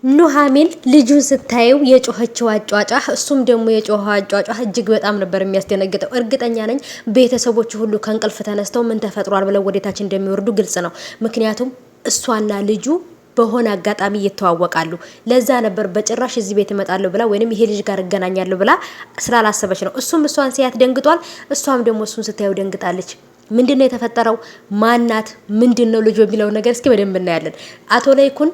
ኑሐሚን ልጁን ስታየው የጮኸችው አጫጫህ እሱም ደግሞ የጮኸው አጫጫህ እጅግ በጣም ነበር የሚያስደነግጠው። እርግጠኛ ነኝ ቤተሰቦቹ ሁሉ ከእንቅልፍ ተነስተው ምን ተፈጥሯል ብለው ወደታች እንደሚወርዱ ግልጽ ነው። ምክንያቱም እሷና ልጁ በሆነ አጋጣሚ ይተዋወቃሉ። ለዛ ነበር በጭራሽ እዚህ ቤት እመጣለሁ ብላ ወይንም ይሄ ልጅ ጋር እገናኛለሁ ብላ ስላላሰበች ነው። እሱም እሷን ሲያት ደንግጧል፣ እሷም ደግሞ እሱን ስታየው ደንግጣለች። ምንድነው የተፈጠረው? ማናት? ምንድነው ልጅ የሚለው ነገር እስኪ በደንብ እናያለን። አቶ ላይኩን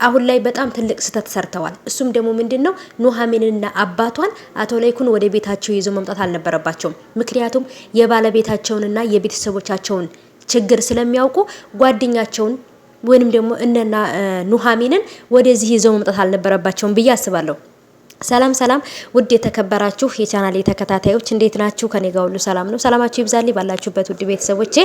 አሁን ላይ በጣም ትልቅ ስህተት ሰርተዋል። እሱም ደግሞ ምንድነው ኑሐሚንና አባቷን አቶ ላይኩን ወደ ቤታቸው ይዘው መምጣት አልነበረባቸውም። ምክንያቱም የባለቤታቸውንና የቤተሰቦቻቸውን ችግር ስለሚያውቁ ጓደኛቸውን ወይንም ደግሞ እነና ኑሐሚንን ወደዚህ ይዘው መምጣት አልነበረባቸውም ብዬ አስባለሁ። ሰላም ሰላም ውድ የተከበራችሁ የቻናሌ ተከታታዮች እንዴት ናችሁ? ከኔ ጋር ሁሉ ሰላም ነው። ሰላማችሁ ይብዛልኝ ባላችሁበት ውድ ቤተሰቦቼ።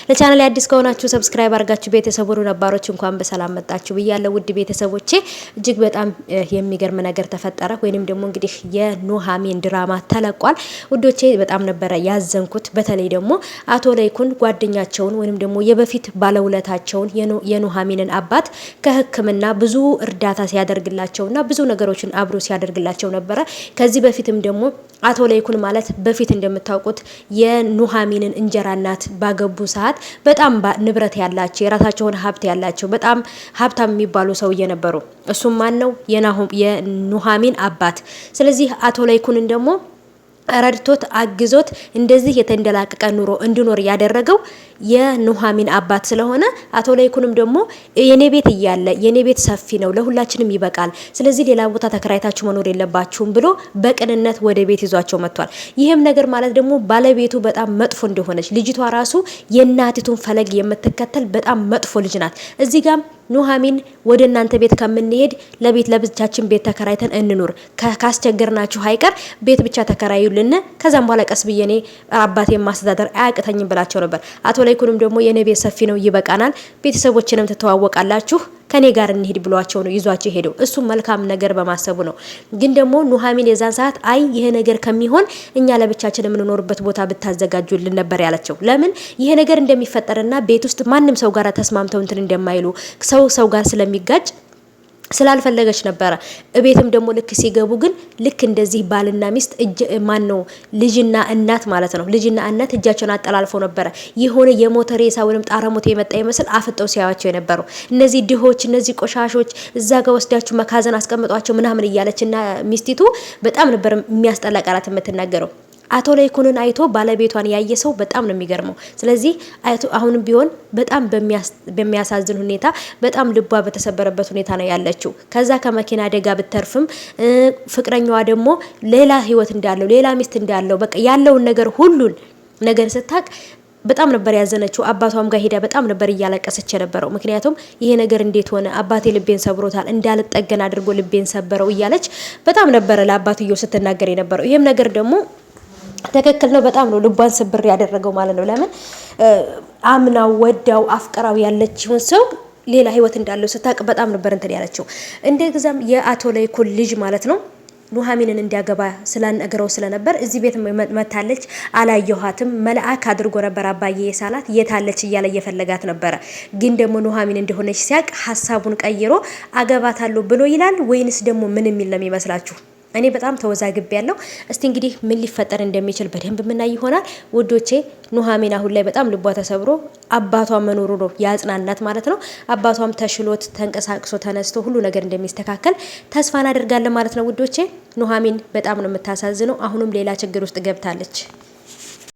ለቻናሌ አዲስ ከሆናችሁ ሰብስክራይብ አድርጋችሁ ቤተሰቡን ነባሮች እንኳን በሰላም መጣችሁ ብያለሁ። ውድ ቤተሰቦቼ እጅግ በጣም የሚገርም ነገር ተፈጠረ። ወይንም ደግሞ እንግዲህ የኑሐሚን ድራማ ተለቋል። ውዶቼ በጣም ነበረ ያዘንኩት። በተለይ ደግሞ አቶ ላይኩን ጓደኛቸውን ወይንም ደግሞ የበፊት ባለውለታቸውን የኑሐሚንን አባት ከሕክምና ብዙ እርዳታ ሲያደርግላቸውና ብዙ ነገሮችን አብሮ ሲያደርግላቸው ነበረ። ከዚህ በፊትም ደግሞ አቶ ላይኩን ማለት በፊት እንደምታውቁት የኑሐሚንን እንጀራ እናት ባገቡ ሰዓት በጣም ንብረት ያላቸው የራሳቸውን ሀብት ያላቸው በጣም ሀብታም የሚባሉ ሰውዬ ነበሩ። እሱም ማን ነው? የኑሐሚን አባት። ስለዚህ አቶ ላይኩንን ደግሞ ረድቶት አግዞት እንደዚህ የተንደላቀቀ ኑሮ እንዲኖር ያደረገው የኑሐሚን አባት ስለሆነ አቶ ላይኩንም ደግሞ የኔ ቤት እያለ የኔ ቤት ሰፊ ነው፣ ለሁላችንም ይበቃል፣ ስለዚህ ሌላ ቦታ ተከራይታችሁ መኖር የለባችሁም ብሎ በቅንነት ወደ ቤት ይዟቸው መጥቷል። ይህም ነገር ማለት ደግሞ ባለቤቱ በጣም መጥፎ እንደሆነች ልጅቷ ራሱ የእናቲቱን ፈለግ የምትከተል በጣም መጥፎ ልጅ ናት። እዚህ ጋር ኑሐሚን ወደ እናንተ ቤት ከምንሄድ ለብቻችን ቤት ተከራይተን እንኑር፣ ካስቸገርናችሁ አይቀር ቤት ብቻ ተከራዩልን፣ ከዛም በኋላ ቀስ ብዬ እኔ አባቴን ማስተዳደር አያቅተኝም ብላቸው ነበር። አቶ ላይኩንም ደግሞ የኔ ቤት ሰፊ ነው ይበቃናል፣ ቤተሰቦችንም ትተዋወቃላችሁ፣ ከኔ ጋር እንሂድ ብሏቸው ነው ይዟቸው ሄደው። እሱ መልካም ነገር በማሰቡ ነው። ግን ደግሞ ኑሐሚን የዛን ሰዓት አይ ይሄ ነገር ከሚሆን እኛ ለብቻችን የምንኖርበት ቦታ ብታዘጋጁልን ነበር ያለችው። ለምን ይሄ ነገር እንደሚፈጠርና ቤት ውስጥ ማንም ሰው ጋር ተስማምተው እንትን እንደማይሉ ሰው ጋር ስለሚጋጭ ስላልፈለገች ነበረ። እቤትም ደግሞ ልክ ሲገቡ ግን ልክ እንደዚህ ባልና ሚስት ማን ነው ልጅና እናት ማለት ነው። ልጅና እናት እጃቸውን አጠላልፈው ነበረ። የሆነ የሞተ ሬሳ ወይንም ጣረሞት የመጣ ይመስል አፍጠው ሲያዩቸው የነበረው እነዚህ ድሆች፣ እነዚህ ቆሻሾች እዛ ጋር ወስዳችሁ መካዘን አስቀምጧቸው ምናምን እያለችና ሚስቲቱ በጣም ነበር የሚያስጠላ ቃላት የምትናገረው። አቶ ላይኩንን አይቶ ባለቤቷን ያየ ሰው በጣም ነው የሚገርመው። ስለዚህ አሁንም ቢሆን በጣም በሚያሳዝን ሁኔታ በጣም ልቧ በተሰበረበት ሁኔታ ነው ያለችው። ከዛ ከመኪና አደጋ ብትተርፍም ፍቅረኛዋ ደግሞ ሌላ ህይወት እንዳለው ሌላ ሚስት እንዳለው በቃ ያለውን ነገር ሁሉን ነገር ስታቅ በጣም ነበር ያዘነችው። አባቷም ጋር ሄዳ በጣም ነበር እያለቀሰች የነበረው። ምክንያቱም ይሄ ነገር እንዴት ሆነ አባቴ ልቤን ሰብሮታል፣ እንዳልጠገን አድርጎ ልቤን ሰበረው እያለች በጣም ነበር ለአባትየው ስትናገር የነበረው። ይሄም ነገር ደግሞ ትክክል ነው። በጣም ነው ልቧን ስብር ያደረገው ማለት ነው። ለምን አምናው ወዳው አፍቀራው ያለችውን ሰው ሌላ ህይወት እንዳለው ስታቅ በጣም ነበር እንትን ያለችው። እንደዛም የአቶ ላይኩን ልጅ ማለት ነው ኑሐሚንን እንዲያገባ ስላነገረው ስለነበር እዚህ ቤት መታለች። አላየኋትም፣ መልአክ አድርጎ ነበር አባዬ የሳላት የታለች እያለ እየፈለጋት ነበረ። ግን ደግሞ ኑሐሚን እንደሆነች ሲያቅ ሀሳቡን ቀይሮ አገባታለሁ ብሎ ይላል ወይንስ ደግሞ ምን የሚል ነው የሚመስላችሁ? እኔ በጣም ተወዛግቤ ያለው። እስቲ እንግዲህ ምን ሊፈጠር እንደሚችል በደንብ ምናይ ይሆናል ውዶቼ። ኑሐሚን አሁን ላይ በጣም ልቧ ተሰብሮ አባቷ መኖሩ ነው ያጽናናት ማለት ነው። አባቷም ተሽሎት ተንቀሳቅሶ ተነስቶ ሁሉ ነገር እንደሚስተካከል ተስፋ እናደርጋለን ማለት ነው ውዶቼ። ኑሐሚን በጣም ነው የምታሳዝነው። አሁንም ሌላ ችግር ውስጥ ገብታለች።